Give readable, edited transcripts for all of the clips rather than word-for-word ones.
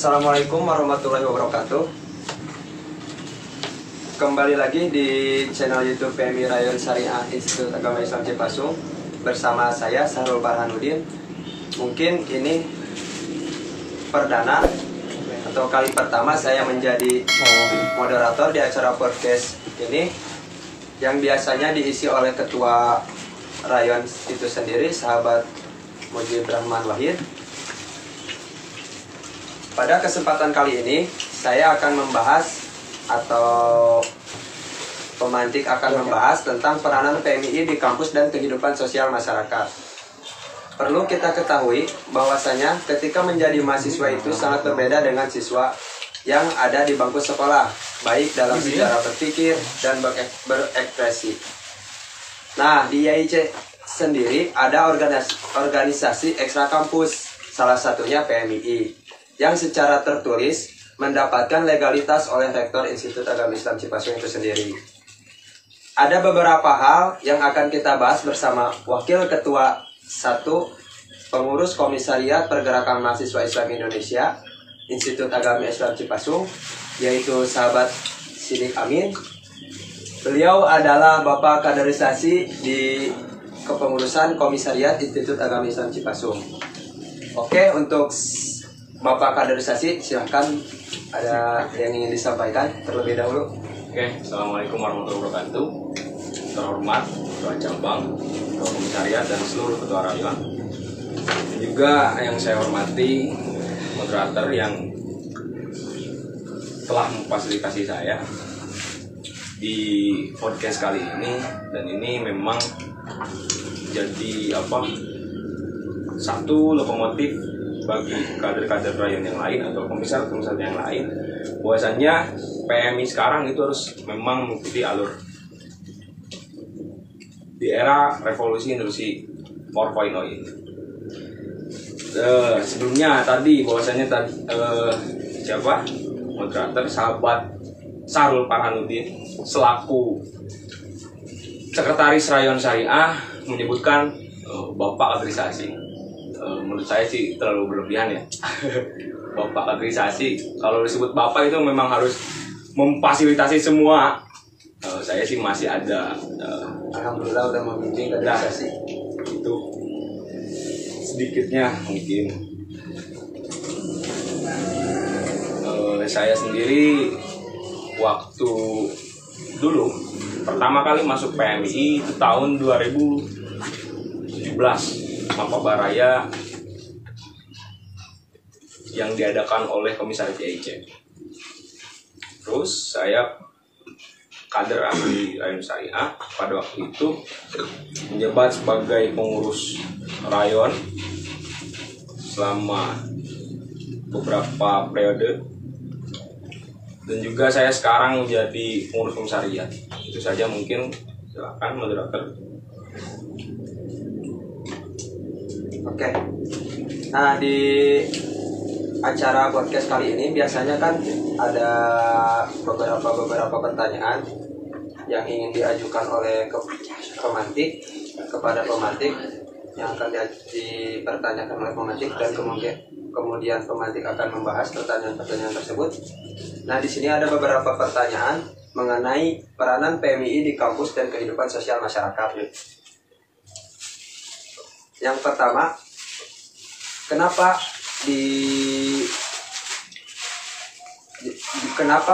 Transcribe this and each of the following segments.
Assalamualaikum warahmatullahi wabarakatuh. Kembali lagi di channel YouTube PMI Rayon Syariah Institut Agama Islam Cipasung bersama saya Sahrul Farhanuddin. Mungkin ini perdana atau kali pertama saya menjadi moderator di acara podcast ini yang biasanya diisi oleh ketua Rayon itu sendiri, sahabat Mujib Rahman Wahid. Pada kesempatan kali ini saya akan membahas atau pemantik akan membahas tentang peranan PMI di kampus dan kehidupan sosial masyarakat. Perlu kita ketahui bahwasanya ketika menjadi mahasiswa itu sangat berbeda dengan siswa yang ada di bangku sekolah, baik dalam secara berpikir dan berekspresi. Nah, di IAIC sendiri ada organisasi ekstra kampus, salah satunya PMI, yang secara tertulis mendapatkan legalitas oleh Rektor Institut Agama Islam Cipasung itu sendiri. Ada beberapa hal yang akan kita bahas bersama Wakil Ketua 1 Pengurus Komisariat Pergerakan Mahasiswa Islam Indonesia Institut Agama Islam Cipasung, yaitu sahabat Sidik Amin. Beliau adalah Bapak Kaderisasi di Kepengurusan Komisariat Institut Agama Islam Cipasung. Oke, untuk Bapak Kaderisasi, silahkan, ada yang ingin disampaikan terlebih dahulu. Oke, Assalamualaikum warahmatullahi wabarakatuh. Terhormat Ketua Cabang, Ketua Komisariat, dan seluruh Ketua Rayon. Dan juga yang saya hormati moderator yang telah memfasilitasi saya di podcast kali ini. Dan ini memang jadi satu lokomotif bagi kader-kader Rayon yang lain atau komisaris-komisaris yang lain, bahwasannya PMI sekarang itu harus memang mengikuti alur di era revolusi industri 4.0 ini. Sebelumnya tadi bahwasannya moderator sahabat Sahrul Farhanuddin selaku Sekretaris Rayon Syariah menyebutkan Bapak Kaderisasi. Menurut saya sih terlalu berlebihan ya. Bapak kaderisasi, kalau disebut bapak itu memang harus memfasilitasi semua. Saya sih masih ada. Alhamdulillah udah membimbing kaderisasi. Itu sedikitnya mungkin. Saya sendiri waktu dulu pertama kali masuk PMI itu tahun 2017. Mapa Baraya yang diadakan oleh Komisariat IAIC. Terus saya kader asli Rayon Syariah pada waktu itu menjabat sebagai pengurus Rayon selama beberapa periode, dan juga saya sekarang menjadi pengurus komisariat. Itu saja mungkin, silakan moderator. Oke. Nah, di acara podcast kali ini biasanya kan ada beberapa pertanyaan yang ingin diajukan oleh pemantik kepada pemantik, yang akan dipertanyakan oleh pemantik, dan kemudian pemantik akan membahas pertanyaan-pertanyaan tersebut. Nah, di sini ada beberapa pertanyaan mengenai peranan PMI di kampus dan kehidupan sosial masyarakat. Yang pertama, kenapa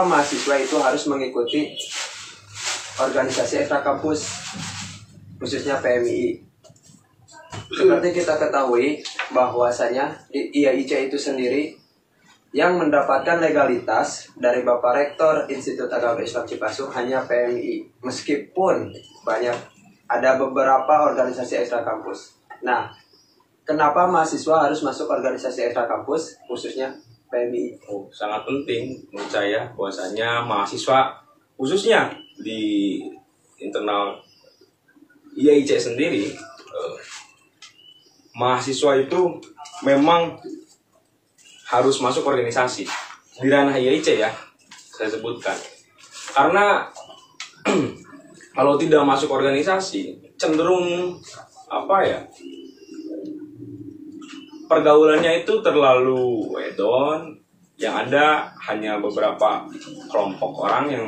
mahasiswa itu harus mengikuti organisasi ekstra kampus, khususnya PMI? Seperti kita ketahui bahwasanya di IAIC itu sendiri yang mendapatkan legalitas dari Bapak Rektor Institut Agama Islam Cipasung hanya PMI, meskipun ada beberapa organisasi ekstra kampus. Nah, kenapa mahasiswa harus masuk organisasi ekstra kampus, khususnya PMI? Sangat penting menurut saya bahwasanya mahasiswa, khususnya di internal IAIC sendiri, mahasiswa itu memang harus masuk organisasi di ranah IAIC ya, saya sebutkan. Karena kalau tidak masuk organisasi, cenderung pergaulannya itu terlalu hedon, Yang ada hanya beberapa kelompok orang yang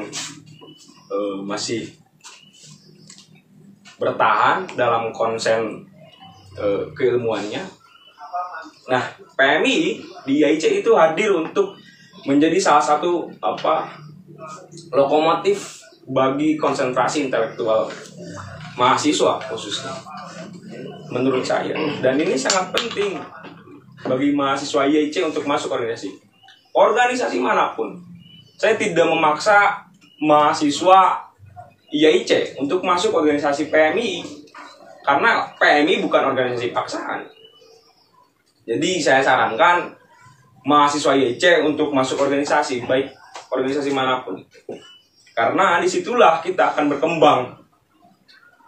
masih bertahan dalam konsen keilmuannya. Nah, PMI di IAIC itu hadir untuk menjadi salah satu lokomotif bagi konsentrasi intelektual mahasiswa khususnya, menurut saya. Dan ini sangat penting bagi mahasiswa IAIC untuk masuk organisasi manapun. Saya tidak memaksa mahasiswa IAIC untuk masuk organisasi PMI, karena PMI bukan organisasi paksaan. Jadi saya sarankan mahasiswa IAIC untuk masuk organisasi, baik organisasi manapun. Karena disitulah kita akan berkembang.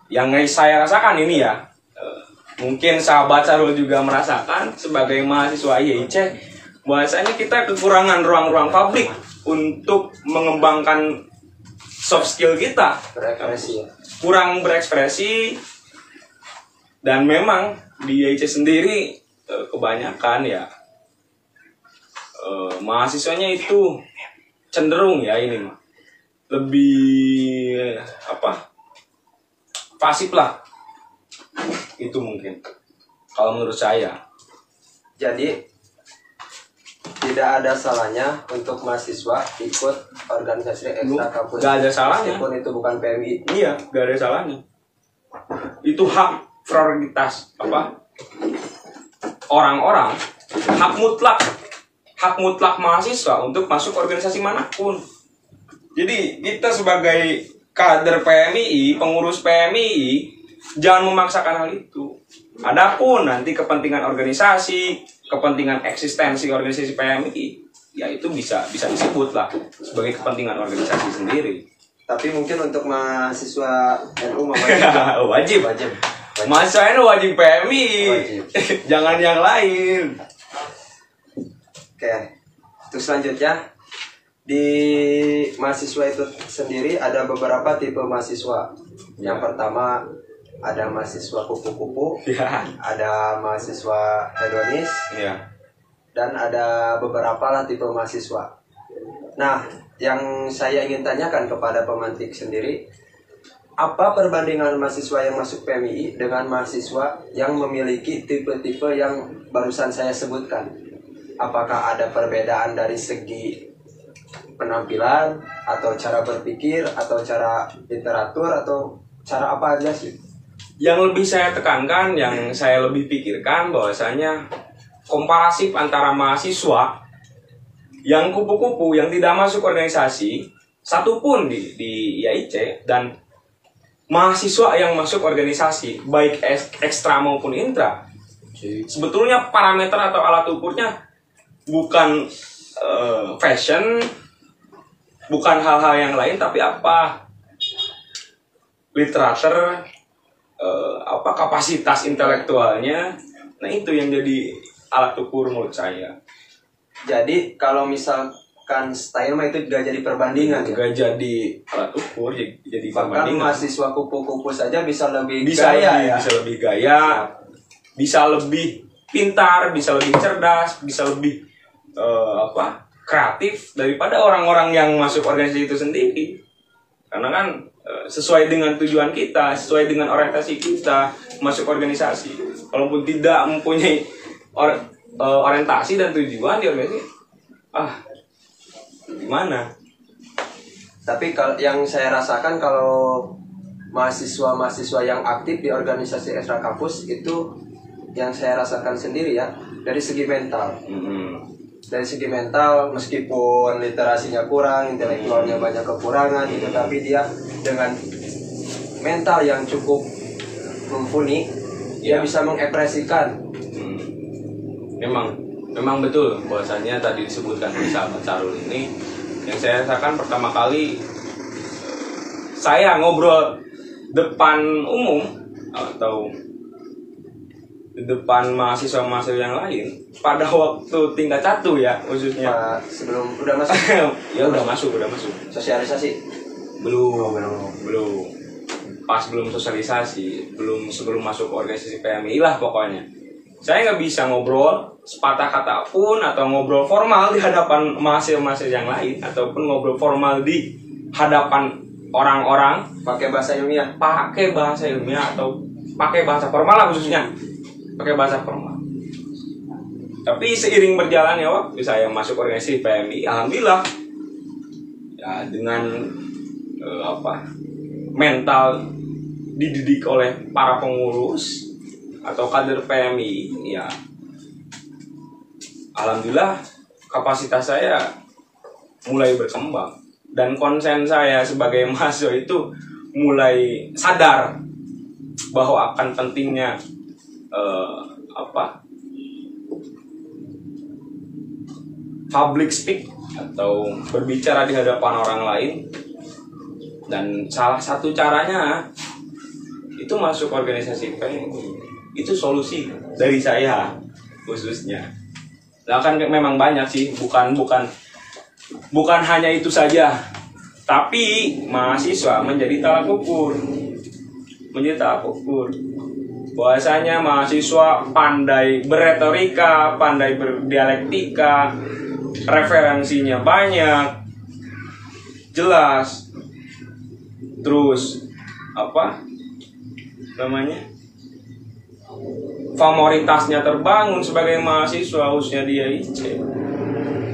Yang saya rasakan ini ya, mungkin sahabat Sarul juga merasakan sebagai mahasiswa IAIC, bahwasanya kita kekurangan ruang-ruang publik untuk mengembangkan soft skill kita. Kurang berekspresi. Dan memang di IAIC sendiri kebanyakan ya mahasiswanya itu cenderung ya ini lebih pasif lah, itu mungkin kalau menurut saya. Jadi tidak ada salahnya untuk mahasiswa ikut organisasi ekstra kampus. Gak ada salahnya. Meskipun itu bukan PMI. Iya, gak ada salahnya. Itu hak prioritas orang-orang, hak mutlak mahasiswa untuk masuk organisasi manapun. Jadi kita sebagai kader PMI, pengurus PMI, jangan memaksakan hal itu. Adapun nanti kepentingan organisasi, kepentingan eksistensi organisasi PMI, ya itu bisa disebut lah sebagai kepentingan organisasi sendiri. Tapi mungkin untuk mahasiswa NU wajib. Mahasiswa NU wajib PMI, wajib. Jangan yang lain. Oke, terus selanjutnya di mahasiswa itu sendiri ada beberapa tipe mahasiswa. Yang pertama ada mahasiswa kupu-kupu, ada mahasiswa hedonis, dan ada beberapa lah tipe mahasiswa. Nah, yang saya ingin tanyakan kepada pemantik sendiri, apa perbandingan mahasiswa yang masuk PMI dengan mahasiswa yang memiliki tipe-tipe yang barusan saya sebutkan? Apakah ada perbedaan dari segi penampilan, atau cara berpikir, atau cara literatur, atau cara apa aja sih? Yang lebih saya tekankan, yang saya lebih pikirkan bahwasanya komparatif antara mahasiswa yang kupu-kupu, yang tidak masuk organisasi satupun di IAIC, dan mahasiswa yang masuk organisasi baik ekstra maupun intra. Sebetulnya parameter atau alat ukurnya bukan fashion, bukan hal-hal yang lain, tapi literatur, kapasitas intelektualnya. Nah, itu yang jadi alat ukur menurut saya. Jadi kalau misalkan style mah itu juga jadi perbandingan, juga jadi alat ukur, jadi bahkan mahasiswa kupu-kupu saja bisa lebih gaya, ya? Bisa lebih pintar, bisa lebih cerdas, bisa lebih kreatif daripada orang-orang yang masuk organisasi itu sendiri. Karena kan sesuai dengan tujuan kita, sesuai dengan orientasi kita masuk organisasi. Walaupun tidak mempunyai orientasi dan tujuan di organisasi, gimana? Tapi kalau yang saya rasakan, kalau mahasiswa-mahasiswa yang aktif di organisasi ekstra kampus itu, yang saya rasakan sendiri ya, dari segi mental. Dari segi mental, meskipun literasinya kurang, intelektualnya banyak kekurangan gitu, tapi dia dengan mental yang cukup mumpuni, dia bisa mengekspresikan. Memang betul bahwasanya tadi disebutkan oleh sahabat Sarul ini, yang saya rasakan pertama kali saya ngobrol depan umum atau di depan mahasiswa-mahasiswa yang lain pada waktu tingkat 1 ya, khususnya sebelum udah masuk. Ya udah masuk sosialisasi belum pas belum sosialisasi, sebelum masuk organisasi PMI lah pokoknya. Saya nggak bisa ngobrol sepatah kata pun atau ngobrol formal di hadapan mahasiswa yang lain ataupun ngobrol formal di hadapan orang-orang Pakai bahasa ilmiah. atau pakai bahasa formal lah, khususnya pakai bahasa formal. Tapi seiring berjalannya waktu saya masuk organisasi PMI, alhamdulillah ya dengan mental dididik oleh para pengurus atau kader PMI, ya alhamdulillah kapasitas saya mulai berkembang dan konsen saya sebagai mahasiswa itu mulai sadar bahwa akan pentingnya public speak atau berbicara di hadapan orang lain. Dan salah satu caranya itu masuk organisasi PMI. Itu solusi dari saya khususnya. Nah, kan memang banyak sih, bukan hanya itu saja. Tapi mahasiswa menjadi tolak ukur. Bahwasanya mahasiswa pandai berretorika, pandai berdialektika, referensinya banyak, jelas. Terus famoritasnya terbangun sebagai mahasiswa, khususnya dia IC.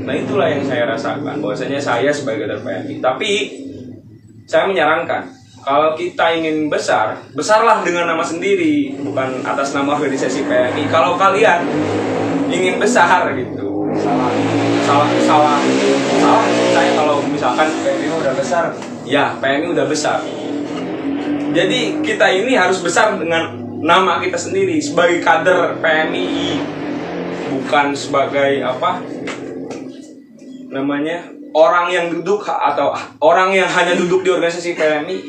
Nah, itulah yang saya rasakan bahwasanya saya sebagai kader PMI. Tapi saya menyarankan kalau kita ingin besar, besarlah dengan nama sendiri, bukan atas nama organisasi PMI. Kalau kalian ingin besar gitu, salah. Saya kalau misalkan PMI udah besar. Ya, PMI udah besar. Jadi kita ini harus besar dengan nama kita sendiri sebagai kader PMI, bukan sebagai orang yang duduk atau orang yang hanya duduk di organisasi PMI.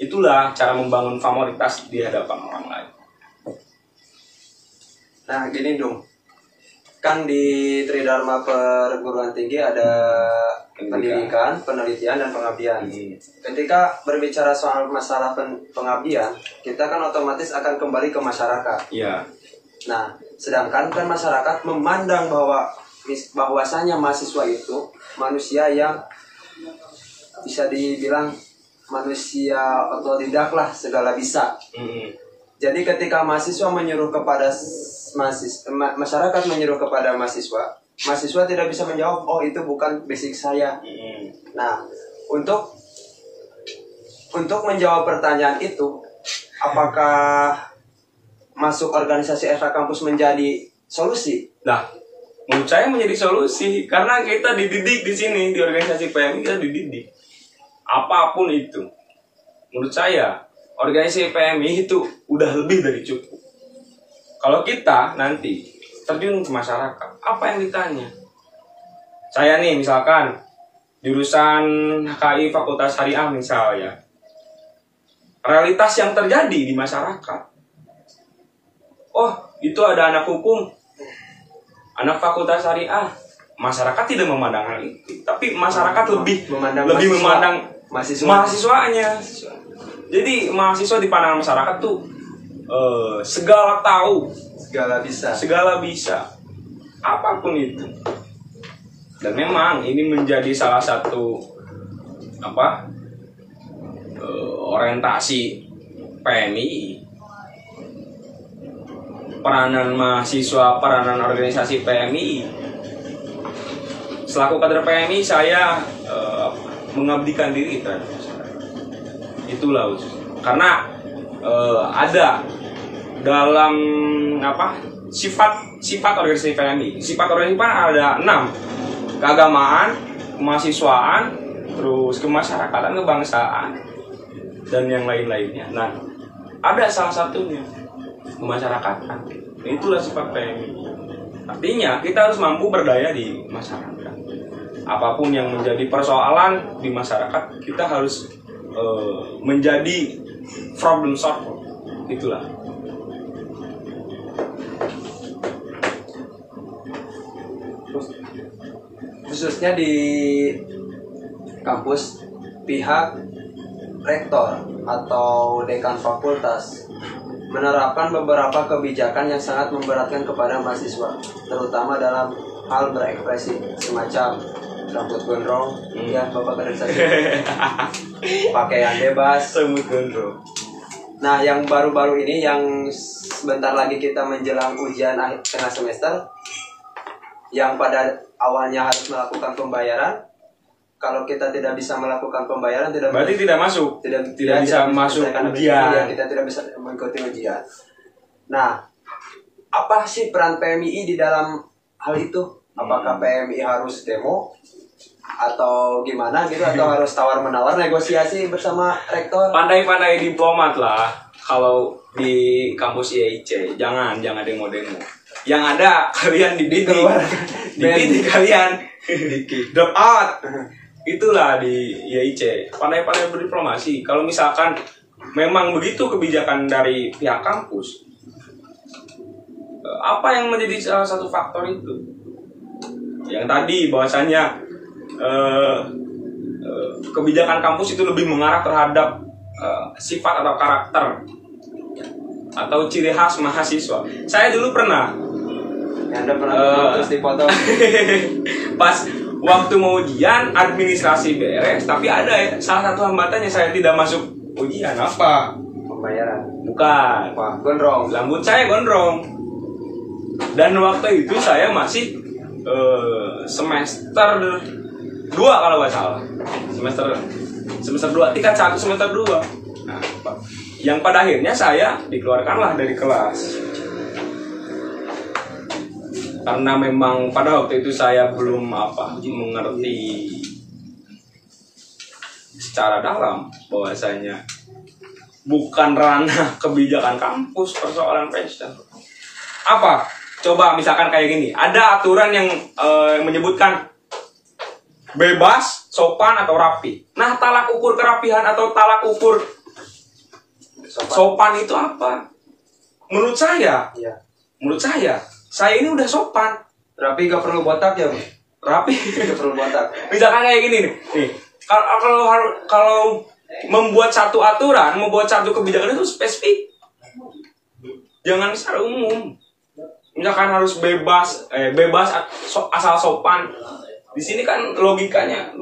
Itulah cara membangun famoritas di hadapan orang lain. Nah, gini dong. Kan di Tridharma Perguruan Tinggi ada pendidikan, penelitian, dan pengabdian. Ketika berbicara soal masalah pengabdian, kita kan otomatis akan kembali ke masyarakat. Iya. Nah, sedangkan kan masyarakat memandang bahwasanya mahasiswa itu manusia yang bisa dibilang manusia otodidak lah, segala bisa. Jadi ketika mahasiswa menyuruh kepada masyarakat menyuruh kepada mahasiswa tidak bisa menjawab, oh itu bukan basic saya. Nah, untuk menjawab pertanyaan itu, apakah masuk organisasi FH Kampus menjadi solusi? Nah, menurut saya menjadi solusi karena kita dididik di sini di organisasi PMI, kita dididik apapun itu. Menurut saya organisasi PMI itu udah lebih dari cukup. Kalau kita nanti terjun ke masyarakat, apa yang ditanya? Saya nih misalkan jurusan HKI Fakultas Syariah misalnya, realitas yang terjadi di masyarakat. Oh, itu ada anak hukum, anak Fakultas Syariah. Masyarakat tidak memandang hal itu, tapi masyarakat lebih memandang mahasiswanya. Jadi mahasiswa di pandangan masyarakat tuh segala tahu, segala bisa, apapun itu. Dan memang ini menjadi salah satu orientasi PMI. Peranan mahasiswa, peranan organisasi PMI. Selaku kader PMI, saya mengabdikan diri terhadap masyarakat. Itulah karena ada dalam sifat organisasi PMI. Sifat organisasi PMI ada 6: keagamaan, kemahasiswaan, terus kemasyarakatan, kebangsaan, dan yang lain-lainnya. Nah, ada salah satunya kemasyarakatan. Itulah sifat PMI. Artinya kita harus mampu berdaya di masyarakat. Apapun yang menjadi persoalan di masyarakat, kita harus menjadi problem solver. Itulah. Khususnya di kampus, pihak rektor atau dekan fakultas menerapkan beberapa kebijakan yang sangat memberatkan kepada mahasiswa, terutama dalam hal berekspresi, semacam rambut gondrong, ya Bapak kaderisasi, pakaian bebas, Semut gondrong. Nah, yang baru-baru ini yang sebentar lagi kita menjelang ujian akhir tengah semester, yang pada awalnya harus melakukan pembayaran. Kalau kita tidak bisa melakukan pembayaran, Berarti tidak masuk. tidak bisa masuk menyelesaikan ujian. kita tidak bisa mengikuti ujian. Nah, apa sih peran PMII di dalam hal itu? Apakah PMII harus demo atau gimana gitu, atau harus tawar-menawar negosiasi bersama rektor? Pandai-pandai diplomat lah kalau di kampus IAIC. Jangan demo-demo. Yang ada kalian dididik kalian drop out. Itulah di IAIC. Pandai-pandai berdiplomasi. Kalau misalkan memang begitu kebijakan dari pihak kampus, apa yang menjadi salah satu faktor itu? Yang tadi bahwasannya kebijakan kampus itu lebih mengarah terhadap sifat atau karakter atau ciri khas mahasiswa. Saya dulu pernah Anda pernah terus dipotong pas waktu mau ujian administrasi beres, tapi ada salah satu hambatannya, saya tidak masuk ujian. Apa? pembayaran. Bukan. Wah, gondrong. Rambut saya gondrong. Dan waktu itu saya masih semester 2 kalau nggak salah. Semester 2, tingkat 1 semester 2. Nah, yang pada akhirnya saya dikeluarkanlah dari kelas. Karena memang pada waktu itu saya belum mengerti secara dalam bahwasanya bukan ranah kebijakan kampus persoalan fashion. Apa? Coba misalkan kayak gini, ada aturan yang menyebutkan bebas, sopan atau rapi. Nah, talak ukur kerapihan atau talak ukur sopan itu apa? Menurut saya, saya ini udah sopan. Rapi gak perlu botak ya, Bu? Rapi. Gak perlu botak. Misalkan kayak gini nih. Kalau membuat satu aturan, membuat satu kebijakan itu spesifik. Jangan secara umum. Misalkan harus bebas asal sopan. Di sini kan logikanya,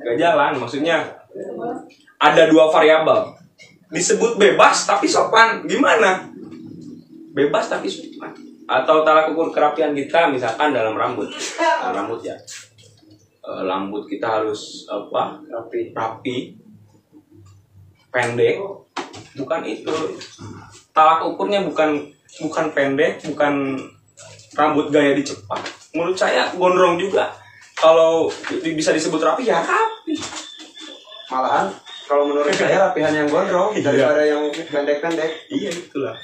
gak jalan. Maksudnya ada 2 variabel. Disebut bebas tapi sopan, gimana? Bebas tapi sopan. Atau talak ukur kerapian kita misalkan dalam rambut. Rambut ya. Rambut kita harus rapi, pendek. Bukan itu. Talak ukurnya bukan pendek, bukan rambut gaya di Jepang. Menurut saya gondrong juga. Kalau bisa disebut rapi, ya rapi. Malahan kalau menurut saya rapihan yang gondrong daripada yang pendek-pendek. Iya, itulah.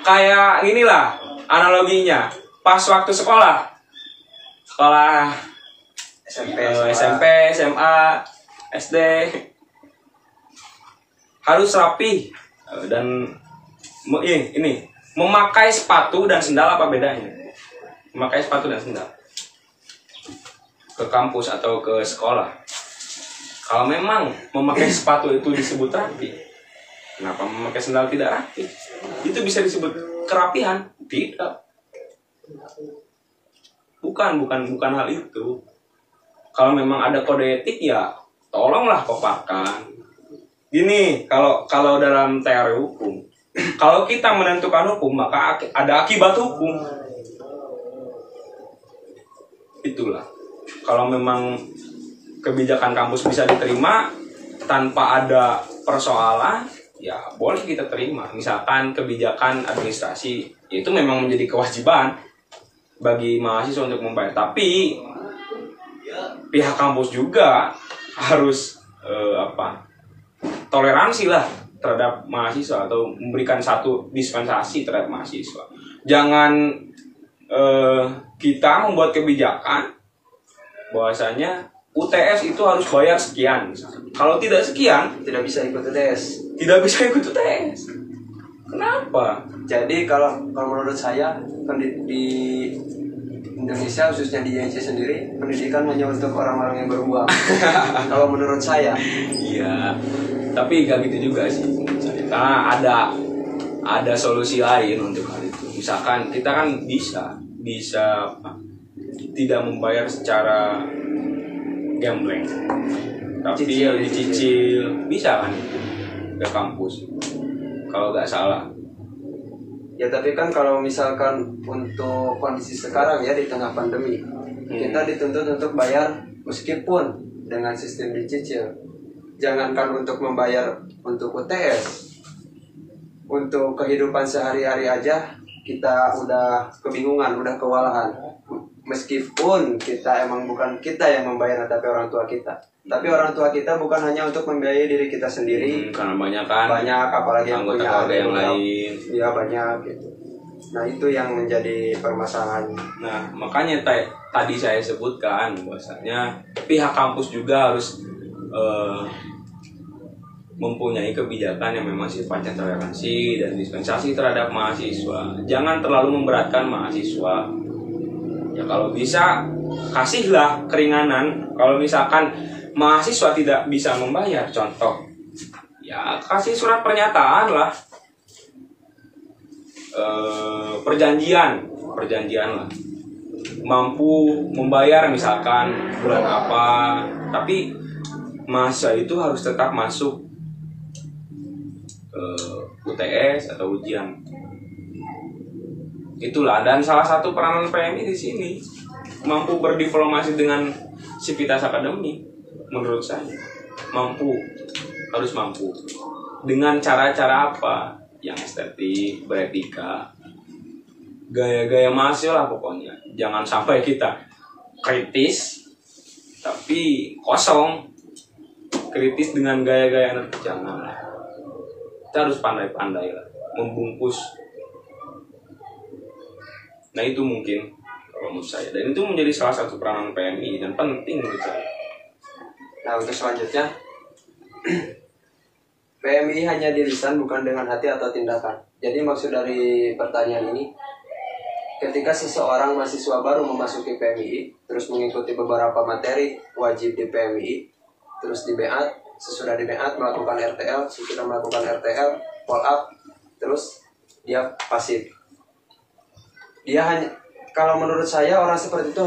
Kayak inilah analoginya. Pas waktu sekolah SMP, SMA, SD harus rapi dan ini memakai sepatu dan sendal, apa bedanya? Memakai sepatu dan sendal ke kampus atau ke sekolah. Kalau memang memakai sepatu itu disebut rapi, kenapa memakai sendal tidak rapi? Itu bisa disebut kerapihan? Tidak. Bukan hal itu. Kalau memang ada kode etik, ya tolonglah paparkan. Gini, kalau dalam teori hukum, kalau kita menentukan hukum, maka ada akibat hukum. Itulah. Kalau memang kebijakan kampus bisa diterima tanpa ada persoalan, ya boleh kita terima. Misalkan kebijakan administrasi, itu memang menjadi kewajiban bagi mahasiswa untuk membayar. Tapi pihak kampus juga harus toleransi lah terhadap mahasiswa, atau memberikan satu dispensasi terhadap mahasiswa. Jangan kita membuat kebijakan bahwasanya UTS itu harus bayar sekian. Kalau tidak sekian, Tidak bisa ikut tes. tidak bisa ikut UTS. Kenapa? Jadi kalau menurut saya di Indonesia, khususnya di IAIC sendiri, pendidikan hanya untuk orang-orang yang beruang. Kalau menurut saya. Iya, tapi gak gitu juga sih menurut saya. Karena ada solusi lain untuk hal itu. Misalkan kita kan bisa tidak membayar secara gambling, tapi dicicil bisa kan ke kampus kalau nggak salah. Ya tapi kan kalau misalkan untuk kondisi sekarang ya di tengah pandemi, kita dituntut untuk bayar meskipun dengan sistem dicicil. Jangankan untuk membayar untuk UTS, untuk kehidupan sehari-hari aja kita udah kebingungan, udah kewalahan. Meskipun kita emang bukan kita yang membayar, tapi orang tua kita. Tapi orang tua kita bukan hanya untuk membiayai diri kita sendiri. Karena banyak apalagi yang anggota punya keluarga yang lain. Ya banyak gitu. Nah itu yang menjadi permasalahan. Nah makanya tadi saya sebutkan bahwasanya pihak kampus juga harus mempunyai kebijakan yang memang sifatnya toleransi dan dispensasi terhadap mahasiswa. Jangan terlalu memberatkan mahasiswa. Ya kalau bisa kasihlah keringanan. Kalau misalkan mahasiswa tidak bisa membayar, contoh, ya kasih surat pernyataan lah, perjanjian lah, mampu membayar misalkan bulan apa, tapi mahasiswa itu harus tetap masuk UTS atau ujian. Itulah, dan salah satu peranan PMI di sini mampu berdiplomasi dengan sivitas akademi. Menurut saya harus mampu dengan cara-cara apa yang estetik, beretika, gaya-gaya mahasiswa lah pokoknya. Jangan sampai kita kritis tapi kosong, kritis dengan gaya-gaya jangan. Kita harus pandai-pandai lah membungkus. Nah itu mungkin kalau menurut saya, dan itu menjadi salah satu peranan PMI dan penting menurut saya. Nah untuk selanjutnya, PMI hanya dirisan bukan dengan hati atau tindakan. Jadi maksud dari pertanyaan ini, ketika seseorang mahasiswa baru memasuki PMI, terus mengikuti beberapa materi wajib di PMI, terus di BEAT, sesudah di BEAT melakukan RTL, sesudah melakukan RTL, follow up, terus dia pasif. Dia hanya, kalau menurut saya orang seperti itu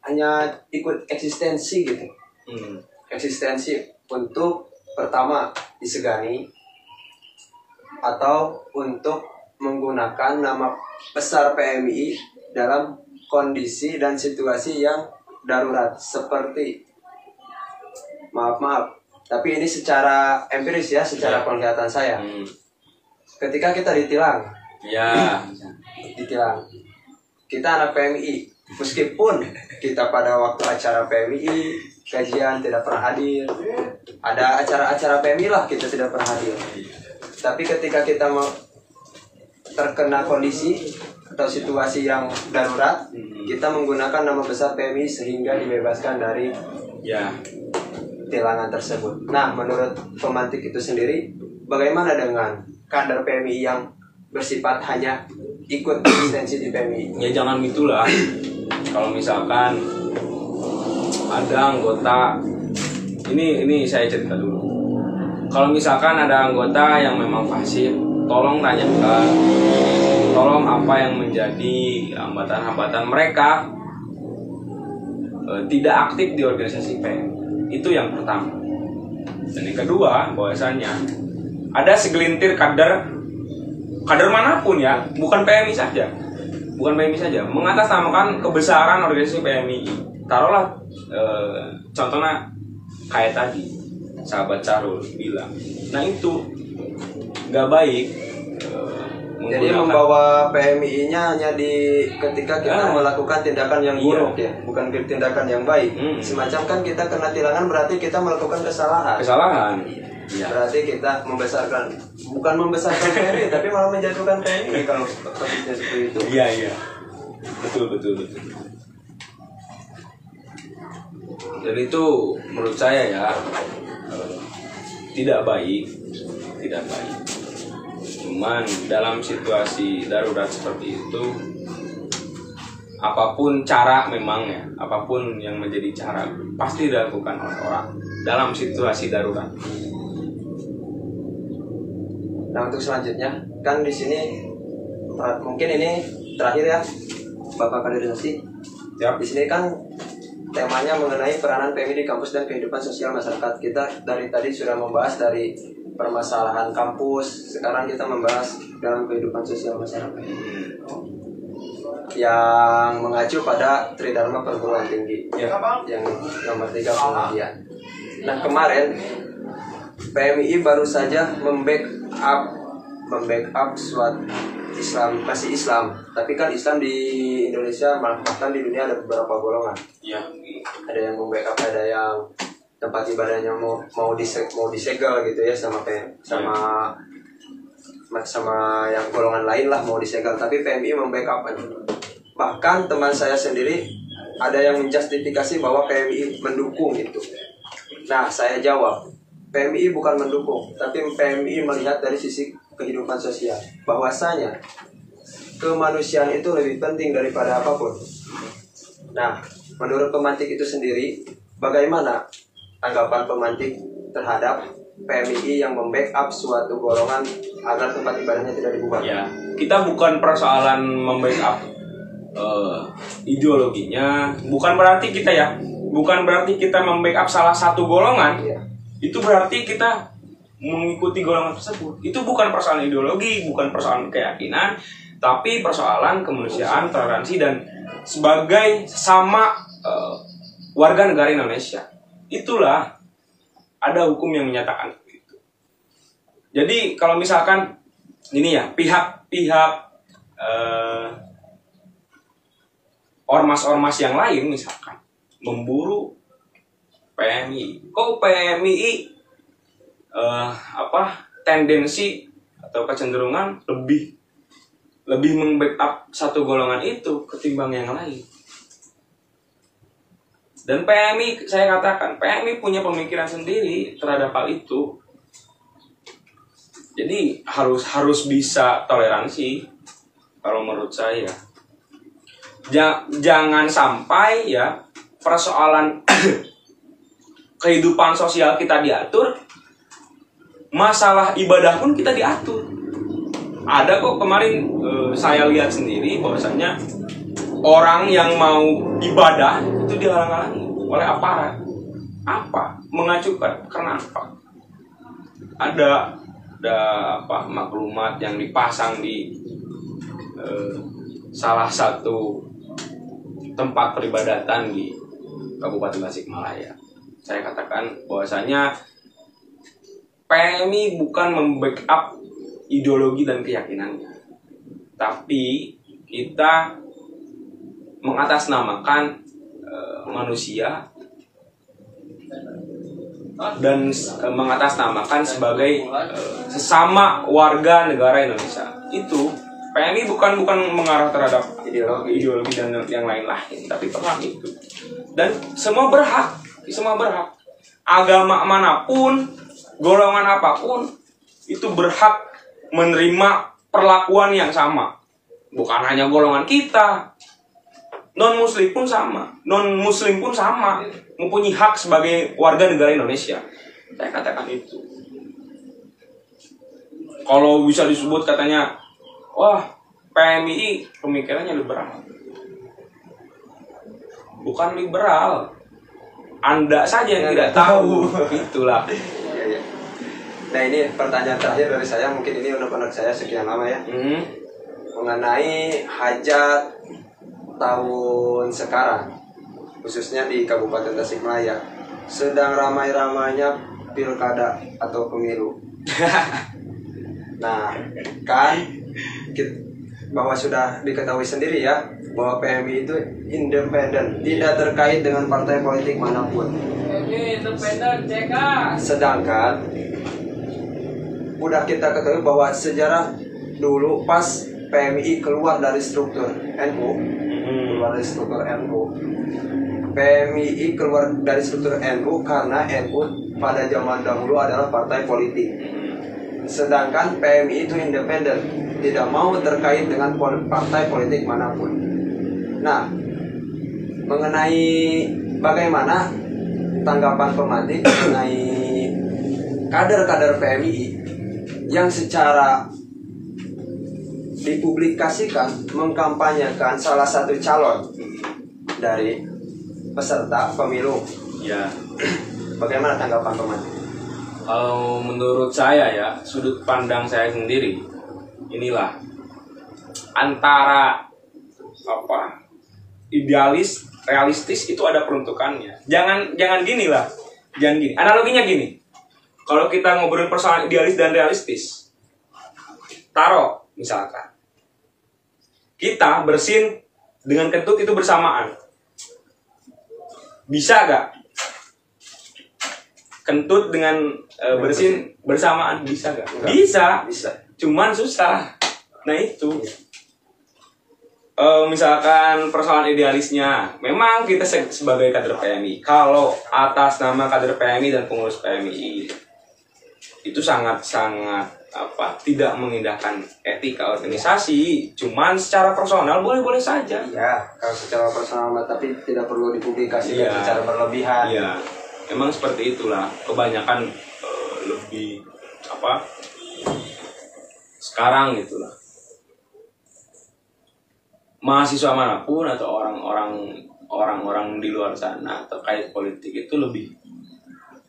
hanya ikut eksistensi gitu. Eksistensi untuk pertama disegani atau untuk menggunakan nama besar PMI dalam kondisi dan situasi yang darurat, seperti maaf tapi ini secara empiris ya, secara penglihatan saya. Ketika kita ditilang, kita anak PMI, meskipun kita pada waktu acara PMI kajian tidak pernah hadir, ada acara-acara PMI lah kita tidak pernah hadir. Tapi ketika kita mau terkena kondisi atau situasi yang darurat, kita menggunakan nama besar PMI sehingga dibebaskan dari tilangan tersebut. Nah, menurut pemantik itu sendiri, bagaimana dengan kader PMI yang bersifat hanya ikut eksistensi di PMI? Ya jangan gitulah. Kalau misalkan ada anggota, ini saya cerita dulu. Kalau misalkan ada anggota yang memang fasik, tolong tanyakan, tolong apa yang menjadi hambatan-hambatan mereka tidak aktif di organisasi PMI. Itu yang pertama. Dan yang kedua, bahwasannya ada segelintir kader manapun ya, bukan PMI saja, mengatasnamakan kebesaran organisasi PMI. Taruhlah contohnya kayak tadi sahabat Carul bilang, nah itu nggak baik. Jadi membawa PMI-nya hanya ketika kita melakukan tindakan yang buruk ya, bukan tindakan yang baik. Semacam kan kita kena tilangan berarti kita melakukan kesalahan. Ya. Berarti kita bukan membesarkan PMI, tapi malah menjatuhkan PMI kalau kondisinya seperti itu. Iya. Betul. Dan itu menurut saya ya tidak baik. Cuman dalam situasi darurat seperti itu apapun cara memang ya, apapun yang menjadi cara pasti dilakukan oleh orang dalam situasi darurat. Nah, untuk selanjutnya kan di sini mungkin ini terakhir ya Bapak Kaderisasi. Ya. Di sini kan temanya mengenai peranan PMI di kampus dan kehidupan sosial masyarakat. Kita dari tadi sudah membahas dari permasalahan kampus, sekarang kita membahas dalam kehidupan sosial masyarakat yang mengacu pada Tridharma Perguruan Tinggi yang nomor 3 pengujian. Nah, kemarin PMI baru saja membackup suatu Islam, masih Islam, tapi kan Islam di Indonesia bahkan di dunia ada beberapa golongan. Ya. Ada yang membackup, ada yang tempat ibadahnya mau disegel gitu ya sama yang golongan lain lah mau disegel, tapi PMI membackup. Bahkan teman saya sendiri ada yang menjustifikasi bahwa PMI mendukung itu. Nah, saya jawab, PMI bukan mendukung, tapi PMI melihat dari sisi kehidupan sosial, bahwasanya kemanusiaan itu lebih penting daripada apapun. Nah, menurut pemantik itu sendiri, bagaimana tanggapan pemantik terhadap PMI yang membackup suatu golongan agar tempat ibadahnya tidak dibubarkan? Ya, kita bukan persoalan membackup ideologinya, bukan berarti kita membackup salah satu golongan. Ya. Itu berarti kita mengikuti golongan tersebut. Itu bukan persoalan ideologi, bukan persoalan keyakinan, tapi persoalan kemanusiaan, toleransi, dan sebagai sesama warga negara Indonesia. Itulah ada hukum yang menyatakan itu. Jadi kalau misalkan ini ya pihak ormas-ormas yang lain misalkan memburu PMI, kok PMI tendensi atau kecenderungan lebih membackup satu golongan itu ketimbang yang lain. Dan PMI, saya katakan PMI punya pemikiran sendiri terhadap hal itu. Jadi harus bisa toleransi kalau menurut saya. Jangan sampai ya persoalan kehidupan sosial kita diatur, masalah ibadah pun kita diatur. Ada kok kemarin saya lihat sendiri bahwasanya orang yang mau ibadah itu dihalang-halangi oleh aparat. Apa? Mengacukan karena apa? Ada maklumat yang dipasang di salah satu tempat peribadatan di Kabupaten Tasikmalaya. Saya katakan bahwasanya PMI bukan membackup ideologi dan keyakinannya, tapi kita mengatasnamakan manusia dan mengatasnamakan sebagai sesama warga negara Indonesia. Itu PMI bukan mengarah terhadap ideologi dan yang lain-lain, tapi perang itu. Dan semua berhak, agama manapun, golongan apapun itu berhak menerima perlakuan yang sama. Bukan hanya golongan kita, non-muslim pun sama, mempunyai hak sebagai warga negara Indonesia. Saya katakan itu. Kalau bisa disebut katanya, wah, PMI pemikirannya liberal. Bukan liberal. Anda saja yang tidak tahu. Itulah. Nah, ini pertanyaan terakhir dari saya, mungkin ini unek-unek saya sekian lama ya. Mengenai hajat tahun sekarang, khususnya di Kabupaten Tasikmalaya, sedang ramai-ramainya pilkada atau pemilu. Nah, kan bahwa sudah diketahui sendiri ya, bahwa PMI itu independen, tidak terkait dengan partai politik manapun. Independen, CK. Sedangkan udah kita ketahui bahwa sejarah dulu pas PMI keluar dari struktur NU, PMI keluar dari struktur NU karena NU pada zaman dahulu adalah partai politik. Sedangkan PMI itu independen, tidak mau terkait dengan partai politik manapun. Nah, mengenai bagaimana tanggapan pemantik mengenai kader-kader PMII yang secara dipublikasikan mengkampanyekan salah satu calon dari peserta pemilu. Ya, Bagaimana tanggapan pemantik? kalau menurut saya ya, sudut pandang saya sendiri, inilah antara idealis, realistis itu ada peruntukannya. Jangan gini lah, jangan gini. Analoginya gini, kalau kita ngobrolin persoalan idealis dan realistis, taruh misalkan kita bersin dengan kentut itu bersamaan, bisa gak? Kentut dengan bersin bersamaan bisa gak? Bisa. Cuman susah. Nah itu. Misalkan persoalan idealisnya, memang kita sebagai kader PMI, kalau atas nama kader PMI dan pengurus PMI itu sangat tidak mengindahkan etika organisasi, cuman secara personal boleh-boleh saja. Ya, kalau secara personal tapi tidak perlu dipublikasikan Iya. secara berlebihan. Iya, emang seperti itulah. Kebanyakan lebih sekarang gitulah. Mahasiswa manapun atau orang-orang di luar sana terkait politik itu lebih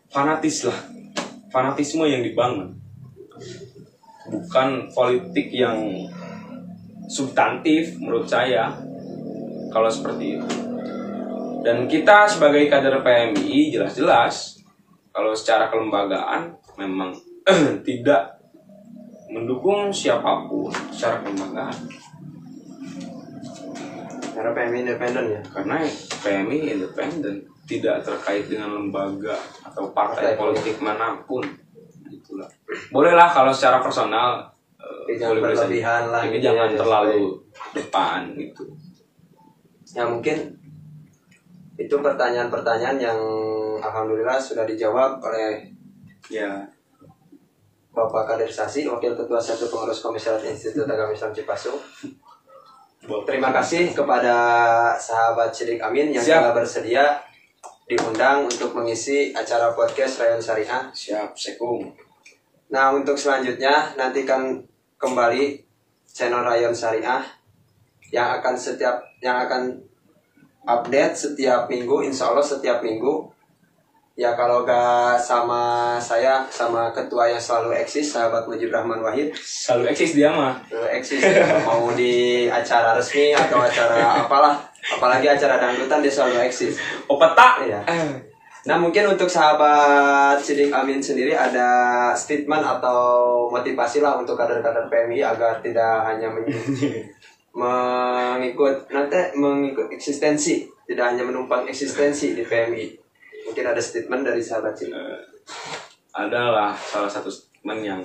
fanatis lah, fanatisme yang dibangun, bukan politik yang substantif menurut saya kalau seperti itu. Dan kita sebagai kader PMI jelas-jelas kalau secara kelembagaan memang tidak mendukung siapapun secara kelembagaan. Karena PMI independen ya. Karena PMI independen, tidak terkait dengan lembaga atau partai politik manapun. Itulah. Bolehlah kalau secara personal, Jangan berlebihan lah. Ini gitu jangan ya, terlalu depan gitu. Ya mungkin itu pertanyaan-pertanyaan yang alhamdulillah sudah dijawab oleh Ya, Bapak Kadir Sasi, Wakil Ketua 1 Pengurus Komisariat Institut Agama Islam Cipasung. Terima kasih kepada sahabat Sidik Amin yang Siap. telah bersedia diundang untuk mengisi acara podcast Rayon Syariah. siap, sekung. Nah, untuk selanjutnya nantikan kembali channel Rayon Syariah yang akan update setiap minggu, insya Allah setiap minggu. Ya kalau gak sama saya, sama ketua yang selalu eksis, sahabat Mujib Rahman Wahid. Selalu eksis dia mah. Eksis mau di acara resmi atau acara apalah, apalagi acara dangdutan dia selalu eksis. Peta. Iya. Nah mungkin untuk sahabat Sidik Amin sendiri ada statement atau motivasi lah untuk kader-kader PMI agar tidak hanya mengikut eksistensi, tidak hanya menumpang eksistensi di PMI. Mungkin ada statement dari sahabat Sidik. Adalah salah satu statement yang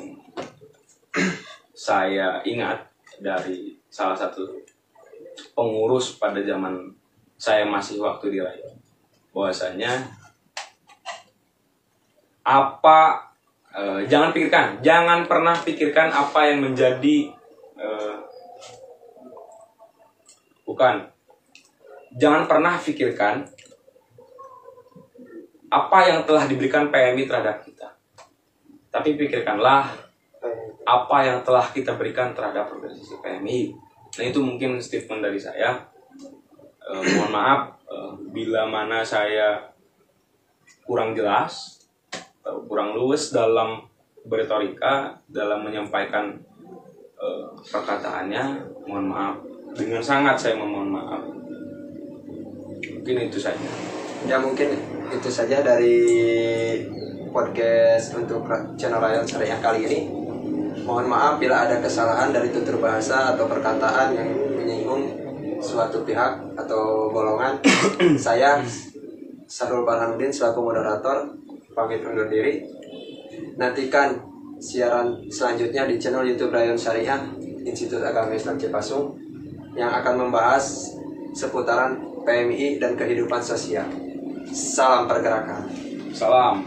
saya ingat dari salah satu pengurus pada zaman saya masih waktu di Rayon, bahwasanya jangan pernah pikirkan apa yang menjadi jangan pernah pikirkan apa yang telah diberikan PMI terhadap kita, tapi pikirkanlah apa yang telah kita berikan terhadap organisasi PMI. Nah itu mungkin statement dari saya. Mohon maaf bila mana saya kurang jelas atau kurang luwes dalam berretorika, dalam menyampaikan perkataannya. Mohon maaf, dengan sangat saya memohon maaf. Mungkin itu saja. Ya mungkin itu saja dari podcast untuk channel Rayon Syariah kali ini. Mohon maaf bila ada kesalahan dari tutur bahasa atau perkataan yang menyinggung suatu pihak atau golongan. Saya Sarul Farhanuddin selaku moderator pamit undur diri. Nantikan siaran selanjutnya di channel YouTube Rayon Syariah Institut Agama Islam Cipasung yang akan membahas seputaran PMI dan kehidupan sosial. Salam pergerakan. Salam.